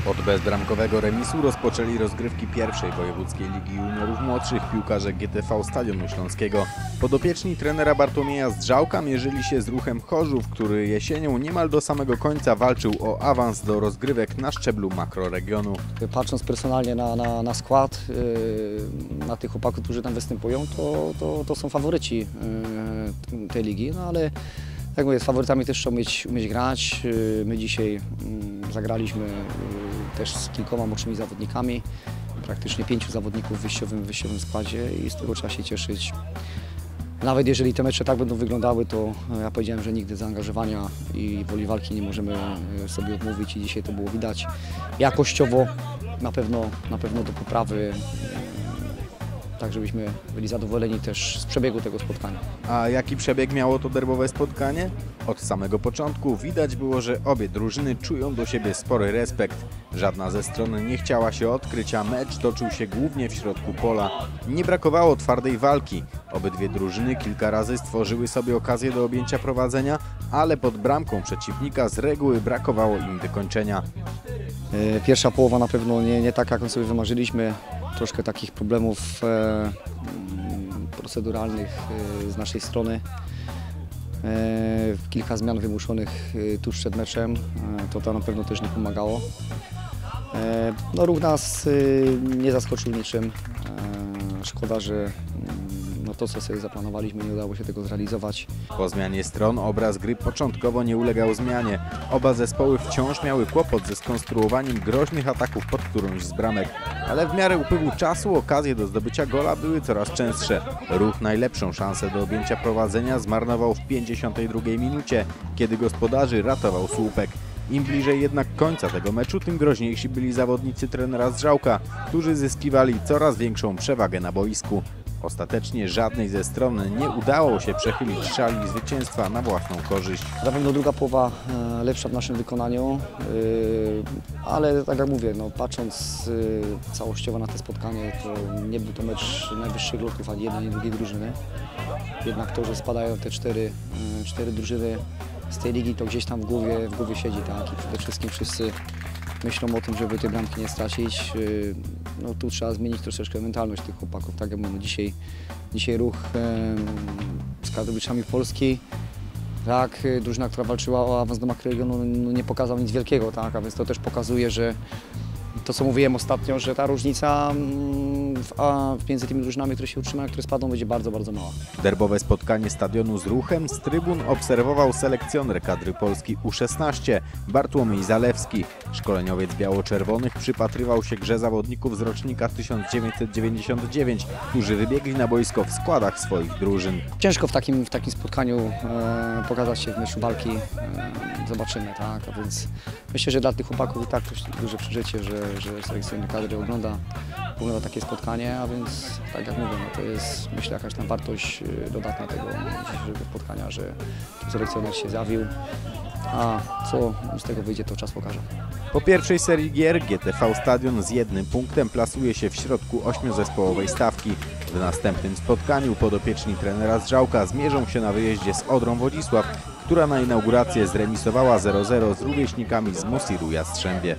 Od bezbramkowego remisu rozpoczęli rozgrywki pierwszej wojewódzkiej ligi juniorów młodszych piłkarze GTV Stadionu Śląskiego. Podopieczni trenera Bartłomieja Zdrzałka mierzyli się z Ruchem Chorzów, który jesienią niemal do samego końca walczył o awans do rozgrywek na szczeblu makroregionu. Patrząc personalnie na skład, na tych chłopaków, którzy tam występują, to są faworyci tej ligi, no ale jak mówię, z faworytami też trzeba umieć grać. My dzisiaj zagraliśmy też z kilkoma młodszymi zawodnikami, praktycznie 5 zawodników w wyjściowym składzie i z tego trzeba się cieszyć. Nawet jeżeli te mecze tak będą wyglądały, to ja powiedziałem, że nigdy zaangażowania i woli walki nie możemy sobie odmówić i dzisiaj to było widać. Jakościowo na pewno do poprawy, tak żebyśmy byli zadowoleni też z przebiegu tego spotkania. A jaki przebieg miało to derbowe spotkanie? Od samego początku widać było, że obie drużyny czują do siebie spory respekt. Żadna ze stron nie chciała się odkryć, a mecz toczył się głównie w środku pola. Nie brakowało twardej walki. Obydwie drużyny kilka razy stworzyły sobie okazję do objęcia prowadzenia, ale pod bramką przeciwnika z reguły brakowało im wykończenia. Pierwsza połowa na pewno nie tak, jak sobie wymarzyliśmy. Troszkę takich problemów proceduralnych z naszej strony. Kilka zmian wymuszonych tuż przed meczem, to na pewno też nie pomagało. No, ruch nas nie zaskoczył niczym. Szkoda, że to, co sobie zaplanowaliśmy, nie udało się tego zrealizować. Po zmianie stron obraz gry początkowo nie ulegał zmianie. Oba zespoły wciąż miały kłopot ze skonstruowaniem groźnych ataków pod którąś z bramek, ale w miarę upływu czasu okazje do zdobycia gola były coraz częstsze. Ruch najlepszą szansę do objęcia prowadzenia zmarnował w 52 minucie, kiedy gospodarzy ratował słupek. Im bliżej jednak końca tego meczu, tym groźniejsi byli zawodnicy trenera Zdrzałka, którzy zyskiwali coraz większą przewagę na boisku. Ostatecznie żadnej ze stron nie udało się przechylić szali zwycięstwa na własną korzyść. Na pewno druga połowa lepsza w naszym wykonaniu, ale tak jak mówię, patrząc całościowo na to spotkanie, to nie był to mecz najwyższych lotów ani jednej, ani drugiej drużyny. Jednak to, że spadają te cztery drużyny z tej ligi, to gdzieś tam w głowie siedzi, tak? I przede wszystkim wszyscy myślą o tym, żeby tej bramki nie stracić. Tu trzeba zmienić troszeczkę mentalność tych chłopaków. Tak jak mówię, dzisiaj Ruch z Katowicami Polski, tak, drużyna, która walczyła o awans do makroregionu, nie pokazał nic wielkiego, tak? A więc to też pokazuje, że to, co mówiłem ostatnio, że ta różnica między tymi drużynami, które się utrzymają, które spadną, będzie bardzo, bardzo mała. Derbowe spotkanie stadionu z Ruchem z trybun obserwował selekcjoner kadry Polski U16 Bartłomiej Zalewski. Szkoleniowiec biało-czerwonych przypatrywał się grze zawodników z rocznika 1999, którzy wybiegli na boisko w składach swoich drużyn. Ciężko w takim spotkaniu pokazać się w meczu walki, zobaczymy, tak? A więc myślę, że dla tych chłopaków i tak to duże przeżycie, że selekcjoner kadry ogląda takie spotkanie, a więc tak jak mówię, to jest, myślę, jakaś tam wartość dodatna tego dzisiejszego spotkania, że selekcjoner się zjawił, a co z tego wyjdzie, to czas pokaże. Po pierwszej serii gier GTV Stadion z 1 punktem plasuje się w środku 8-zespołowej stawki. W następnym spotkaniu podopieczni trenera Zdrzałka zmierzą się na wyjeździe z Odrą Wodzisław, która na inaugurację zremisowała 0-0 z rówieśnikami z Mosiru Jastrzębie.